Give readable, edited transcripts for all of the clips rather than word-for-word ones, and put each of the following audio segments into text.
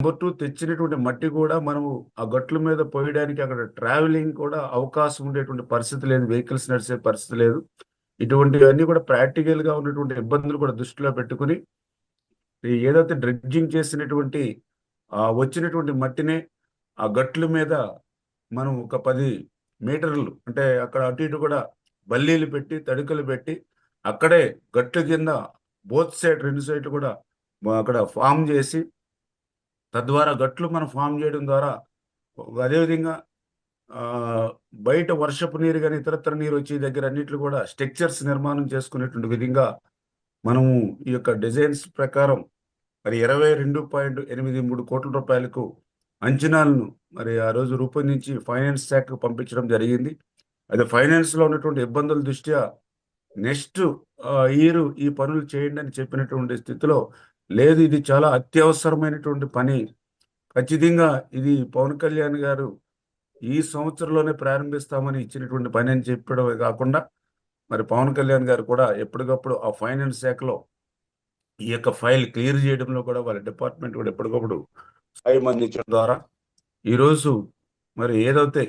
Number 2 తెచ్చినటువంటి మట్టి కూడా మనము ఆ గట్ల మీద పోయడానికి అక్కడ ట్రావెలింగ్ కూడా అవకాశం ఉండేటువంటి పరిస్థితి లేదు. వెహికల్స్ నడిచే పరిస్థితి లేదు. ఇటువంటివన్నీ కూడా ప్రాక్టికల్‌గా ఉన్నటువంటి ఇబ్బందులు కూడా దృష్టిలో పెట్టుకొని ఏదైతే డ్రెడ్జింగ్ చేసినటువంటి వచ్చినటువంటి మట్టిని ఆ గట్ల మీద మనం ఒక 10 మీటర్లు అంటే అక్కడ అటు ఇటు కూడా బల్లీలు పెట్టి తడికలు పెట్టి అక్కడే గట్ల కింద బోత్ సైడ్ 2 సైడ్లు కూడా అక్కడ ఫామ్ చేసి తద్వారా గట్లు మనం ఫామ్ చేయడం ద్వారా అదేవిధంగా బయట వర్షపు నీరు కానీ ఇతరత్ర నీరు వచ్చే దగ్గర అన్నిట్లు కూడా స్ట్రక్చర్స్ నిర్మాణం చేసుకునేటువంటి విధంగా మనము ఈ యొక్క డిజైన్స్ ప్రకారం మరి 22.83 కోట్ల రూపాయలకు అంచనాలను మరి ఆ రోజు రూపొందించి ఫైనాన్స్ శాఖకు పంపించడం జరిగింది. అదే ఫైనాన్స్లో ఉన్నటువంటి ఇబ్బందుల దృష్ట్యా నెక్స్ట్ ఇయర్ ఈ పనులు చేయండి అని చెప్పినటువంటి స్థితిలో లేదు, ఇది చాలా అత్యవసరమైనటువంటి పని, ఖచ్చితంగా ఇది పవన్ కళ్యాణ్ గారు ఈ సంవత్సరంలోనే ప్రారంభిస్తామని ఇచ్చినటువంటి పని అని చెప్పడమే కాకుండా మరి పవన్ కళ్యాణ్ గారు కూడా ఎప్పటికప్పుడు ఆ ఫైనాన్స్ శాఖలో ఈ యొక్క ఫైల్ క్లియర్ చేయడంలో కూడా వాళ్ళ డిపార్ట్మెంట్ కూడా ఎప్పటికప్పుడు సాయం అందించడం ద్వారా ఈరోజు మరి ఏదైతే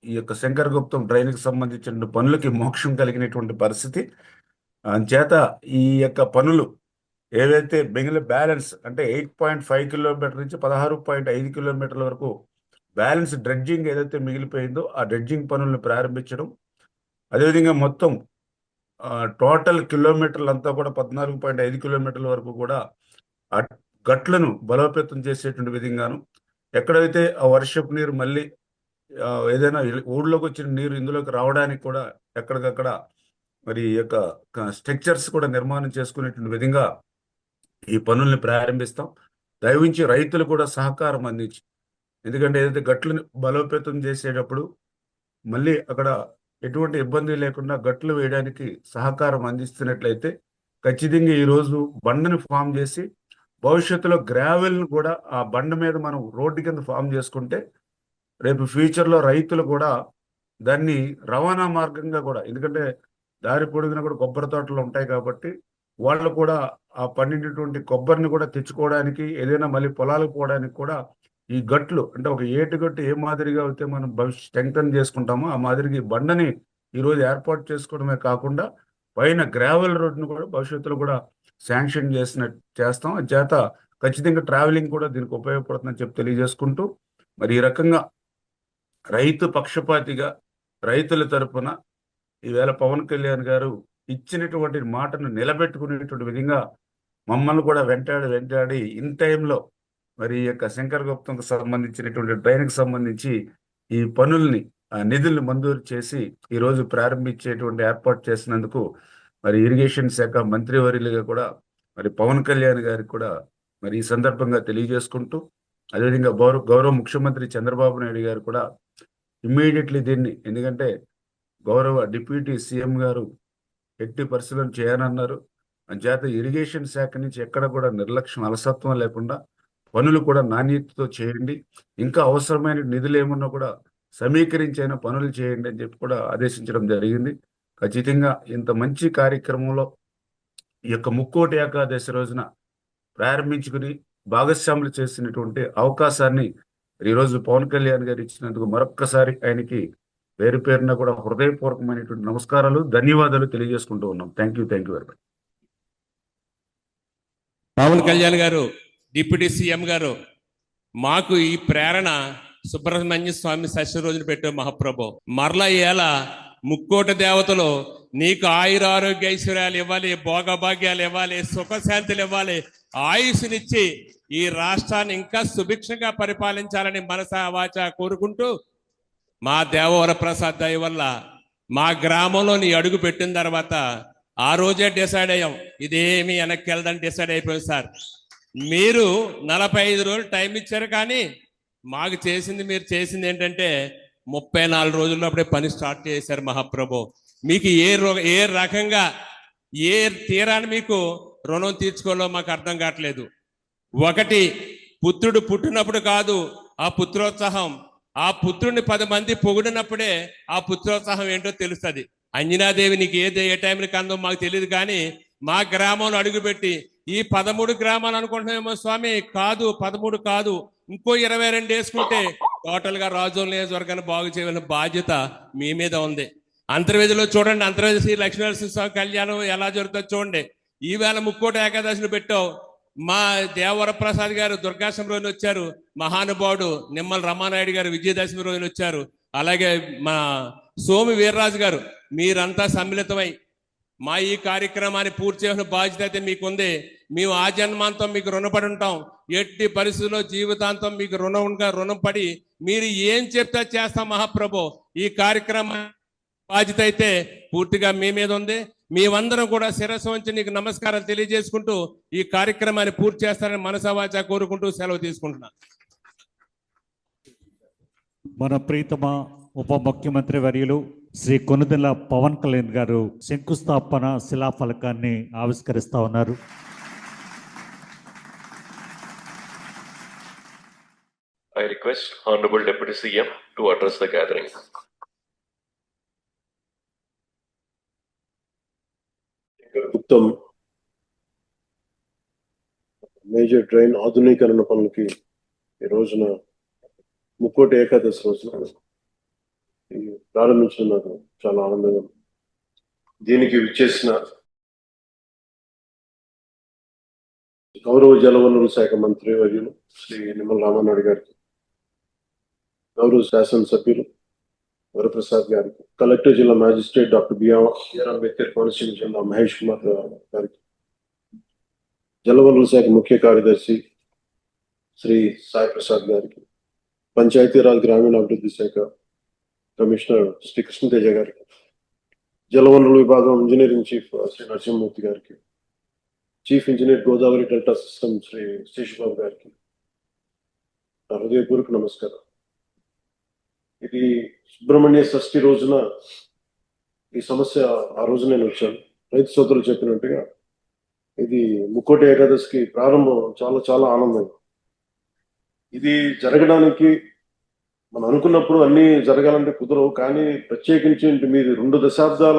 ఈ యొక్క శంకరగుప్తం డ్రైన్కి సంబంధించిన పనులకి మోక్షం కలిగినటువంటి పరిస్థితి చేత ఈ యొక్క పనులు ఏదైతే మిగిలిన బ్యాలెన్స్ అంటే 8.5 కిలోమీటర్ నుంచి 16.5 కిలోమీటర్ల వరకు బ్యాలెన్స్ డ్రెడ్జింగ్ ఏదైతే మిగిలిపోయిందో ఆ డ్రెడ్జింగ్ పనులను ప్రారంభించడం, అదేవిధంగా మొత్తం టోటల్ కిలోమీటర్లు అంతా కూడా 14.5 కిలోమీటర్ల వరకు కూడా ఆ గట్లను బలోపేతం చేసేటువంటి విధంగాను ఎక్కడైతే ఆ వర్షపు నీరు మళ్ళీ ఏదైనా ఊళ్ళోకి వచ్చిన నీరు ఇందులోకి రావడానికి కూడా ఎక్కడికక్కడ మరి యొక్క స్ట్రక్చర్స్ కూడా నిర్మాణం చేసుకునేటువంటి విధంగా ఈ పనుల్ని ప్రారంభిస్తాం. దయవించి రైతులు కూడా సహకారం అందించి, ఎందుకంటే ఏదైతే గట్లను బలోపేతం చేసేటప్పుడు మళ్ళీ అక్కడ ఎటువంటి ఇబ్బంది లేకుండా గట్లు వేయడానికి సహకారం అందిస్తున్నట్లయితే ఖచ్చితంగా ఈరోజు బండని ఫామ్ చేసి భవిష్యత్తులో గ్రావెల్ను కూడా ఆ బండ మీద మనం రోడ్డు కింద ఫామ్ చేసుకుంటే రేపు ఫ్యూచర్లో రైతులు కూడా దాన్ని రవాణా మార్గంగా కూడా, ఎందుకంటే దారి పొడుగున కూడా కొబ్బరి తోటలు ఉంటాయి కాబట్టి వాళ్ళు కూడా ఆ పండినటువంటి కొబ్బరిని కూడా తెచ్చుకోవడానికి ఏదైనా మళ్ళీ పొలాలకు పోవడానికి కూడా ఈ గట్లు అంటే ఒక ఏటుగట్టు ఏ మాదిరిగా అయితే మనం స్ట్రెంగ్తన్ చేసుకుంటామో ఆ మాదిరిగా ఈ బండని ఈరోజు ఏర్పాటు చేసుకోవడమే కాకుండా పైన గ్రావెల్ రోడ్ను కూడా భవిష్యత్తులో కూడా శాంక్షన్ చేస్తాం. చేత ఖచ్చితంగా ట్రావెలింగ్ కూడా దీనికి ఉపయోగపడుతుందని చెప్పి తెలియజేసుకుంటూ మరి ఈ రకంగా రైతు పక్షపాతిగా రైతుల తరపున ఈవేళ పవన్ కళ్యాణ్ గారు ఇచ్చినటువంటి మాటను నిలబెట్టుకునేటువంటి విధంగా మమ్మల్ని కూడా వెంటాడి ఇన్ టైంలో మరి ఈ యొక్క శంకరగుప్తంకు సంబంధించినటువంటి డ్రైన్కి సంబంధించి ఈ పనుల్ని నిధుల్ని మంజూరు చేసి ఈరోజు ప్రారంభించేటువంటి ఏర్పాటు చేసినందుకు మరి ఇరిగేషన్ శాఖ మంత్రివర్యులుగా కూడా మరి పవన్ కళ్యాణ్ గారికి కూడా మరి ఈ సందర్భంగా తెలియజేసుకుంటూ, అదేవిధంగా గౌరవ ముఖ్యమంత్రి చంద్రబాబు నాయుడు గారు కూడా ఇమ్మీడియట్లీ దీన్ని, ఎందుకంటే గౌరవ డిప్యూటీ సీఎం గారు ఎట్టి పరిశీలన చేయనన్నారు, అంచేత ఇరిగేషన్ శాఖ నుంచి ఎక్కడ కూడా నిర్లక్ష్యం అలసత్వం లేకుండా పనులు కూడా నాణ్యతతో చేయండి, ఇంకా అవసరమైన నిధులు ఏమున్నా కూడా సమీకరించైన పనులు చేయండి అని చెప్పి కూడా ఆదేశించడం జరిగింది. ఖచ్చితంగా ఇంత మంచి కార్యక్రమంలో ఈ యొక్క ముక్కోటి ఏకాదశి రోజున ప్రారంభించుకుని భాగస్వాములు చేసినటువంటి అవకాశాన్ని ఈరోజు పవన్ కళ్యాణ్ గారు ఇచ్చినందుకు మరొక్కసారి ఆయనకి పేరు పేరున కూడా హృదయపూర్వకమైనటువంటి నమస్కారాలు, ధన్యవాదాలు తెలియజేసుకుంటూ ఉన్నాం. Thank you very much. Pawan Kalyan garu, deputy CM గారు, మాకు ఈ ప్రేరణ సుబ్రహ్మణ్య స్వామి షష్ఠి రోజున పెట్టే మహాప్రభు మరలా ఏలా ముక్కోటి దేవతలు నీకు ఆయురారోగ్య ఐశ్వర్యాలు ఇవ్వాలి, భోగభాగ్యాలు ఇవ్వాలి, సుఖశాంతులు ఇవ్వాలి, ఆయుష్నిచ్చి ఈ రాష్ట్రాన్ని ఇంకా సుభిక్షంగా పరిపాలించాలని మనసా వాచా కోరుకుంటూ మా దేవవర ప్రసాద్ దయ వల్ల మా గ్రామంలో నీ అడుగు పెట్టిన తర్వాత ఆ రోజే డిసైడ్ అయ్యాం, ఇదేమి వెనక్కి వెళ్దని డిసైడ్ అయిపోయింది సార్. మీరు 45 రోజులు టైం ఇచ్చారు, కానీ మాకు మీరు చేసింది ఏంటంటే 34 రోజుల్లో అప్పుడే పని స్టార్ట్ చేశారు మహాప్రభు. మీకు ఏ రకంగా ఏ తీరాన్ని మీకు రుణం తీర్చుకోవాలో మాకు అర్థం కావట్లేదు. ఒకటి, పుత్రుడు పుట్టినప్పుడు కాదు ఆ పుత్రోత్సాహం, ఆ పుత్రుడిని 10 మంది పొగిడినప్పుడే ఆ పుత్రోత్సాహం ఏంటో తెలుస్తుంది. అంజనాదేవి నీకు ఏ టైంకి అందో మాకు తెలియదు, కానీ మా గ్రామంలో అడుగుపెట్టి ఈ 13 గ్రామాలు అనుకుంటున్నామేమో స్వామి, కాదు 13 కాదు, ఇంకో 22 వేసుకుంటే టోటల్ గా రాజోల్ నియోజకవర్గాన్ని బాగు చేయవలసిన బాధ్యత మీ మీద ఉంది. అంతర్వేదిలో చూడండి, అంతర్వేది శ్రీ లక్ష్మీనరసింహస్వామి కళ్యాణం ఎలా జరుగుతుందో చూడండి. ఈవేళ ముక్కోటి ఏకాదశిని పెట్టావు. మా దేవరప్రసాద్ గారు దుర్గాష్టమి రోజున వచ్చారు, మహానుభావుడు నిమ్మల రమానాయుడు గారు విజయదశమి రోజున వచ్చారు, అలాగే మా సోమి వీర్రాజు గారు, మీరంతా సమ్మిళితమై మా ఈ కార్యక్రమాన్ని పూర్తి చేసిన బాధ్యత అయితే మీకుంది. మేము ఆ జన్మాంతం మీకు రుణపడి ఉంటాం. ఎట్టి పరిస్థితుల్లో జీవితాంతం మీకు రుణం పడి మీరు ఏం చెప్తే చేస్తాం మహాప్రభు. ఈ కార్యక్రమం బాధ్యత అయితే పూర్తిగా మీ మీద ఉంది. మేమందరం కూడా శిరస్సు వంచి నీకు నమస్కారాలు తెలియజేసుకుంటూ ఈ కార్యక్రమాన్ని పూర్తి చేస్తారని మనసావాచ కోరుకుంటూ సెలవు తీసుకుంటున్నా. మన ప్రీతమ ఉప ముఖ్యమంత్రి వర్యులు శ్రీ కొనుదెల పవన్ కళ్యాణ్ గారు శంకుస్థాపన శిలాఫలకాన్ని ఆవిష్కరిస్తా ఉన్నారు. I request Honorable Deputy CM to address the gathering. Guptam major drain ఆధునీకరణ పనులకి ఈ రోజున ముక్కోటి ఏకాదశి రోజున ప్రారంభించడం నాకు చాలా ఆనందంగా ఉంది. దీనికి విచ్చేసిన గౌరవ జలవనరుల శాఖ మంత్రి వర్యులు శ్రీ నిమ్మల రామానాయుడు గారికి, గౌరవ శాసనసభ్యులు వరప్రసాద్ గారికి, కలెక్టర్ జిల్లా magistrate doctor BR Ambedkar Konaseema జిల్లా మహేష్ కుమార్ గారికి, జలవనరుల శాఖ ముఖ్య కార్యదర్శి శ్రీ సాయి ప్రసాద్ గారికి, పంచాయతీరాజ్ గ్రామీణాభివృద్ధి శాఖ కమిషనర్ శ్రీ కృష్ణతేజ గారికి, జలవనరుల విభాగం ఇంజనీరింగ్ చీఫ్ శ్రీ నరసింహమూర్తి గారికి, chief engineer Godavari delta system Shri Seshababu గారికి నా హృదయపూర్వక నమస్కారం. ఇది సుబ్రహ్మణ్య షష్ఠి రోజున ఈ సమస్య ఆ రోజు నేను వచ్చాను. రైతు సోదరులు చెప్పినట్టుగా ఇది ముక్కోటి ఏకాదశికి ప్రారంభం చాలా చాలా ఆనందంగా. ఇది జరగడానికి మనం అనుకున్నప్పుడు అన్ని జరగాలంటే కుదరవు, కానీ ప్రత్యేకించి మీది 2 దశాబ్దాల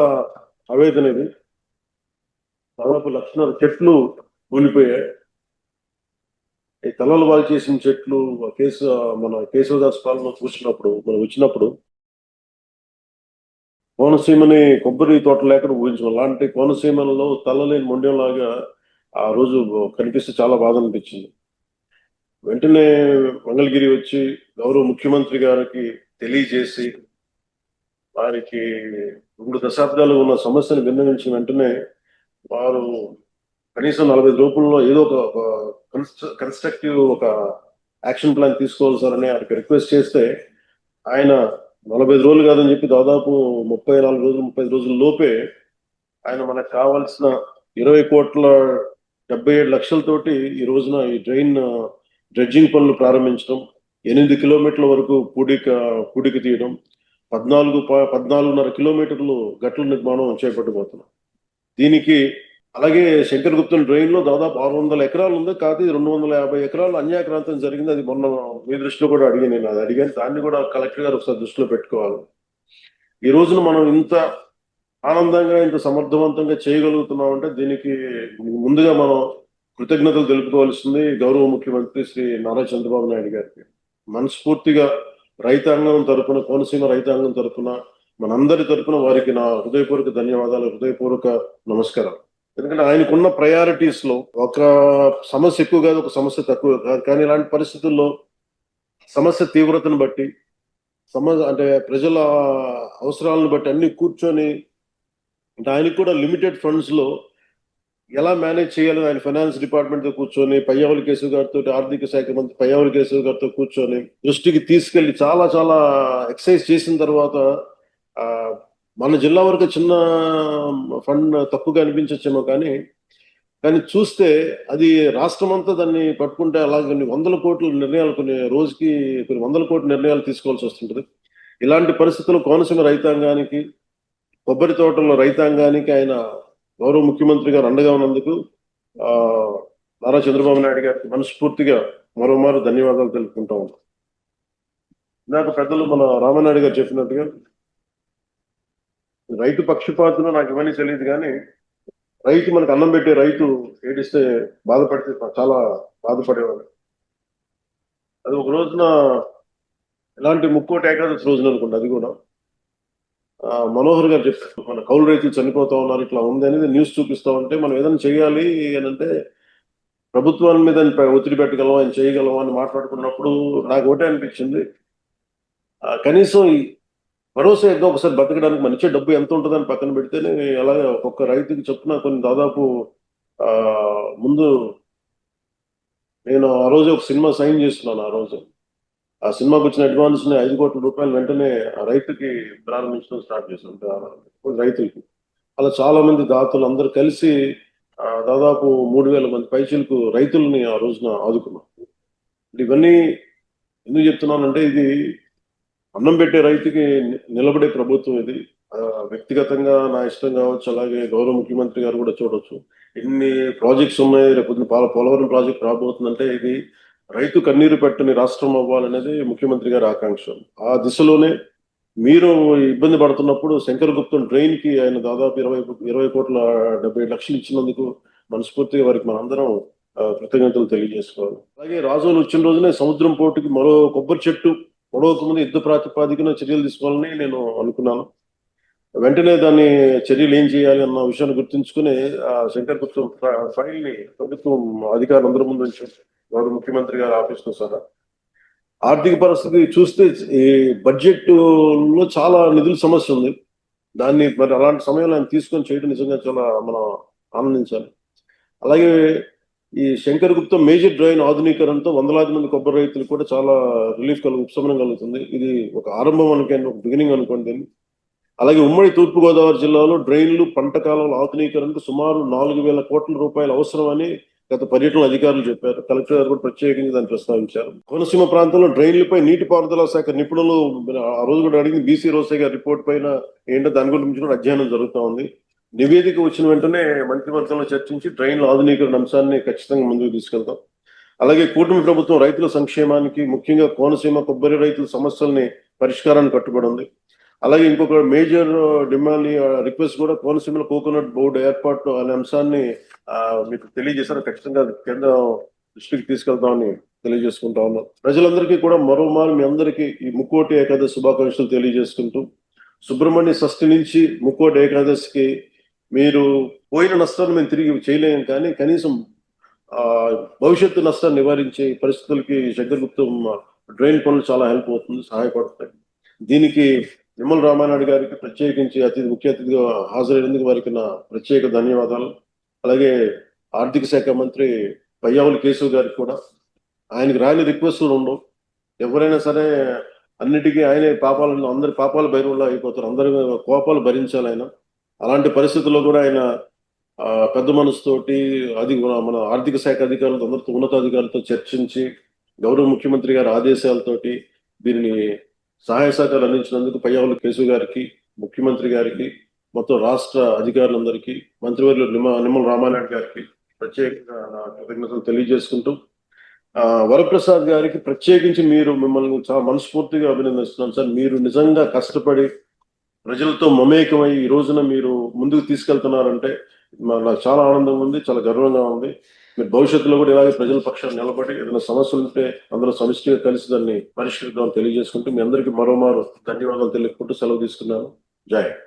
ఆవేదన. ఇది దాదాపు 1,00,000 చెట్లు కూలిపోయాయి. ఈ తలలు బాగు చేసిన చెట్లు మన కేశవదాస్ పాలన చూసినప్పుడు మనం వచ్చినప్పుడు కోనసీమని కొబ్బరి తోట లేకుండా ఊహించాం. అలాంటి కోనసీమలో తలలేని మొండెంలాగా ఆ రోజు కనిపిస్తే చాలా బాధ అనిపించింది. వెంటనే మంగళగిరి వచ్చి గౌరవ ముఖ్యమంత్రి గారికి తెలియజేసి వారికి 2 దశాబ్దాలు ఉన్న సమస్యను విన్నవించిన వెంటనే వారు కనీసం 45 రోజుల్లో ఏదో ఒక కన్స్ట్రక్టివ్ ఒక యాక్షన్ ప్లాన్ తీసుకోవాలి సార్ అని ఆయనకి రిక్వెస్ట్ చేస్తే ఆయన 45 రోజులు కాదని చెప్పి దాదాపు 35 రోజుల లోపే ఆయన మనకు కావాల్సిన 20,77,00,000తోటి ఈ రోజున ఈ డ్రైన్ డ్రెడ్జింగ్ పనులు ప్రారంభించడం, 8 కిలోమీటర్ల వరకు పూడిక తీయడం, 14.5 కిలోమీటర్లు గట్ల నిర్మాణం చేపట్టబోతున్నాం. దీనికి అలాగే శంకరగుప్తం డ్రైన్ లో దాదాపు 600 ఎకరాలు ఉంది. కాదు 250 ఎకరాలు అన్యాక్రాంతం జరిగింది. అది మొన్న మీ దృష్టిలో కూడా నేను అడిగాను. దాన్ని కూడా కలెక్టర్ గారు ఒకసారి దృష్టిలో పెట్టుకోవాలి. ఈ రోజున మనం ఇంత ఆనందంగా ఇంత సమర్థవంతంగా చేయగలుగుతున్నాం అంటే దీనికి ముందుగా మనం కృతజ్ఞతలు తెలుపుకోవాల్సింది గౌరవ ముఖ్యమంత్రి శ్రీ నారా చంద్రబాబు నాయుడు గారికి. మనస్ఫూర్తిగా రైతాంగం తరపున, కోనసీమ రైతాంగం తరపున, మనందరి తరపున వారికి నా హృదయపూర్వక ధన్యవాదాలు, హృదయపూర్వక నమస్కారం. ఎందుకంటే ఆయనకున్న ప్రయారిటీస్ లో ఒక సమస్య ఎక్కువ కాదు, ఒక సమస్య తక్కువ కాదు. కానీ ఇలాంటి పరిస్థితుల్లో సమస్య తీవ్రతను బట్టి, అంటే ప్రజల అవసరాలను బట్టి అన్ని కూర్చొని, అంటే ఆయనకు కూడా లిమిటెడ్ ఫండ్స్ లో ఎలా మేనేజ్ చేయాలో ఆయన ఫైనాన్స్ డిపార్ట్మెంట్ తో కూర్చొని పయ్యావుల కేశవ్ గారితో, ఆర్థిక శాఖ మంత్రి పయ్యావుల కేశవ్ గారితో కూర్చొని దృష్టికి తీసుకెళ్లి చాలా చాలా ఎక్సర్సైజ్ చేసిన తర్వాత మన జిల్లా వరకు చిన్న ఫండ్ తక్కువగా అనిపించచ్చేమో, కానీ చూస్తే అది రాష్ట్రం అంతా దాన్ని పట్టుకుంటే అలా కొన్ని 100 కోట్ల నిర్ణయాలు, కొన్ని రోజుకి కొన్ని 100 కోట్ల నిర్ణయాలు తీసుకోవాల్సి వస్తుంటది. ఇలాంటి పరిస్థితుల్లో కోనసీమ రైతాంగానికి, కొబ్బరి తోటల్లో రైతాంగానికి ఆయన గౌరవ ముఖ్యమంత్రి గారు అండగా ఉన్నందుకు నారా చంద్రబాబు నాయుడు గారికి మనస్ఫూర్తిగా మరోమారు ధన్యవాదాలు తెలుపుకుంటా ఉన్నాం. నాకు పెద్దలు మన రామానాయుడు గారు చెప్పినట్టుగా రైతు పక్షపాతం నాకు ఇవన్నీ తెలియదు, కానీ రైతు మనకు అన్నం పెట్టే రైతు ఏడిస్తే బాధపడితే చాలా బాధపడేవాడు. అది ఒక రోజున ఎలాంటి ముక్కోటి ఏకాదశి రోజున అనుకోండి, అది కూడా మనోహర్ గారు చెప్పారు, మన కౌలు రైతులు చనిపోతా ఉన్నారు, ఇట్లా ఉంది అనేది న్యూస్ చూపిస్తా ఉంటే మనం ఏదైనా చేయాలి అని అంటే ప్రభుత్వాల మీద ఒత్తిడి పెట్టగలం, ఆయన చేయగలం అని మాట్లాడుకున్నప్పుడు నాకు ఒకటే అనిపించింది, కనీసం ఈ భరోసా ఏదో ఒకసారి బతకడానికి మన ఇచ్చే డబ్బు ఎంత ఉంటుందని పక్కన పెడితేనే అలాగే ఒక్కొక్క రైతుకి చొప్పున కొన్ని దాదాపు ముందు నేను ఆ రోజు ఒక సినిమా సైన్ చేస్తున్నాను. ఆ రోజు ఆ సినిమాకి వచ్చిన అడ్వాన్స్ ని 5 కోట్ల రూపాయలు వెంటనే ఆ రైతుకి ప్రారంభించడం స్టార్ట్ చేశాను, రైతులకి. అలా చాలా మంది దాతలు అందరూ కలిసి దాదాపు 3,000 మంది పైచీలకు రైతుల్ని ఆ రోజున ఆదుకున్నాం. ఇవన్నీ ఎందుకు చెప్తున్నానంటే, ఇది అన్నం పెట్టే రైతుకి నిలబడే ప్రభుత్వం ఇది. వ్యక్తిగతంగా నా ఇష్టం కావచ్చు, అలాగే గౌరవ ముఖ్యమంత్రి గారు కూడా చూడొచ్చు, ఎన్ని ప్రాజెక్ట్స్ ఉన్నాయి, రేపు పోలవరం ప్రాజెక్ట్ రాబోతుందంటే ఇది రైతు కన్నీరు పెట్టని రాష్ట్రం అవ్వాలనేది ముఖ్యమంత్రి గారి ఆకాంక్ష. ఆ దిశలోనే మీరు ఇబ్బంది పడుతున్నప్పుడు శంకరగుప్తం డ్రైన్ కి ఆయన దాదాపు 20 కోట్ల 70 లక్షలు ఇచ్చినందుకు మనస్ఫూర్తిగా వారికి మనందరం కృతజ్ఞతలు తెలియజేసుకోవాలి. అలాగే రాజోలు వచ్చిన రోజునే సముద్రం పోర్టుకి మరో కొబ్బరి చెట్టు పొడవక ముందు యుద్ధ ప్రాతిపాదికన చర్యలు తీసుకోవాలని నేను అనుకున్నాను. వెంటనే దాన్ని చర్యలు ఏం చేయాలి అన్న విషయాన్ని గుర్తుంచుకుని ఆ శంకరగుప్తం ఫైల్ ని ప్రభుత్వం అధికారులందరి ముందు ఉంచారు, గౌరవ ముఖ్యమంత్రి గారి ఆఫీస్ లో సహా. ఆర్థిక పరిస్థితి చూస్తే ఈ బడ్జెట్ లో చాలా నిధుల సమస్య ఉంది. దాన్ని మరి అలాంటి సమయంలో ఆయన తీసుకొని చేయడం నిజంగా చాలా మనం ఆనందించాలి. అలాగే ఈ శంకరగుప్తం మేజర్ డ్రైన్ ఆధునీకరణతో వందలాది మంది కొబ్బరి రైతులు కూడా చాలా రిలీఫ్ ఉపశమనం కలుగుతుంది. ఇది ఒక ఆరంభం అనుకోండి, ఒక బిగినింగ్ అనుకోండి దీన్ని. అలాగే ఉమ్మడి తూర్పుగోదావరి జిల్లాలో డ్రైన్లు, పంట కాలువల ఆధునీకరణకు సుమారు 4,000 కోట్ల రూపాయలు అవసరమని గత పర్యటన అధికారులు చెప్పారు. కలెక్టర్ గారు కూడా ప్రత్యేకంగా దాన్ని ప్రస్తావించారు. కోనసీమ ప్రాంతంలో డ్రైన్లపై నీటిపారుదల శాఖ నిపుణులు ఆ రోజు కూడా అడిగింది, బీసీ రోసే గారి రిపోర్ట్ పైన ఏంటో దాని గురించి కూడా అధ్యయనం జరుగుతూ ఉంది. నివేదిక వచ్చిన వెంటనే మంత్రివర్గంలో చర్చించి డ్రైన్ల ఆధునీకరణ అంశాన్ని ఖచ్చితంగా ముందుకు తీసుకెళ్తాం. అలాగే కూటమి ప్రభుత్వం రైతుల సంక్షేమానికి, ముఖ్యంగా కోనసీమ కొబ్బరి రైతుల సమస్యల్ని పరిష్కారాన్ని కట్టుబడి ఉంది. అలాగే ఇంకొక మేజర్ డిమాండ్ రిక్వెస్ట్ కూడా కోనసీమలో కోకోనట్ బోర్డు ఏర్పాటు అనే అంశాన్ని మీకు తెలియజేశారు. ఖచ్చితంగా కేంద్రం దృష్టికి తీసుకెళ్తామని తెలియజేసుకుంటా ఉన్నాం. ప్రజలందరికీ కూడా మరోమారు మీ అందరికీ ఈ ముక్కోటి ఏకాదశి శుభాకాంక్షలు తెలియజేసుకుంటూ, సుబ్రహ్మణ్య షష్ఠి నుంచి ముక్కోటి ఏకాదశికి మీరు పోయిన నష్టాన్ని మేము తిరిగి చేయలేము, కానీ కనీసం భవిష్యత్తు నష్టాన్ని నివారించే పరిస్థితులకి శంకరగుప్తం డ్రైన్ పనులు చాలా హెల్ప్ అవుతుంది, సహాయపడతాయి. దీనికి నిమ్మల రామానాయుడు గారికి ప్రత్యేకించి ముఖ్య అతిథిగా హాజరైనందుకు వారికి నా ప్రత్యేక ధన్యవాదాలు. అలాగే ఆర్థిక శాఖ మంత్రి పయ్యావుల కేశవ్ గారికి కూడా, ఆయనకి రాని రిక్వెస్టులు ఉండవు. ఎవరైనా సరే అన్నిటికీ ఆయనే అందరి పాపాల భైరవుల్లో అయిపోతారు, అందరి కోపాలు భరించాలి ఆయన. అలాంటి పరిస్థితుల్లో కూడా ఆయన పెద్ద మనసుతోటి మన ఆర్థిక శాఖ అధికారులతో, అందరితో ఉన్నతాధికారులతో చర్చించి గౌరవ ముఖ్యమంత్రి గారి ఆదేశాలతోటి దీనిని సహాయ సహకారాలు అందించినందుకు పయ్యావుల కేశవ్ గారికి, ముఖ్యమంత్రి గారికి, మొత్తం రాష్ట్ర అధికారులందరికీ, మంత్రివర్యులు నిమ్మల రామానాయుడు గారికి ప్రత్యేకంగా నా కృతజ్ఞతలు తెలియజేసుకుంటూ, వరప్రసాద్ గారికి ప్రత్యేకించి మిమ్మల్ని చాలా మనస్ఫూర్తిగా అభినందిస్తున్నాను సార్. మీరు నిజంగా కష్టపడి ప్రజలతో మమేకమై ఈ రోజున మీరు ముందుకు తీసుకెళ్తున్నారంటే నాకు చాలా ఆనందంగా ఉంది, చాలా గర్వంగా ఉంది. మీరు భవిష్యత్తులో కూడా ఇలాగే ప్రజల పక్షాన్ని నిలబడి ఏదైనా సమస్యలు ఉంటే అందరూ సమిష్టిగా కలిసి దాన్ని పరిష్కరిద్దామని తెలియజేసుకుంటూ మీ అందరికీ మరోమారు ధన్యవాదాలు తెలుపుకుంటూ సెలవు తీసుకున్నాను. జై హింద్.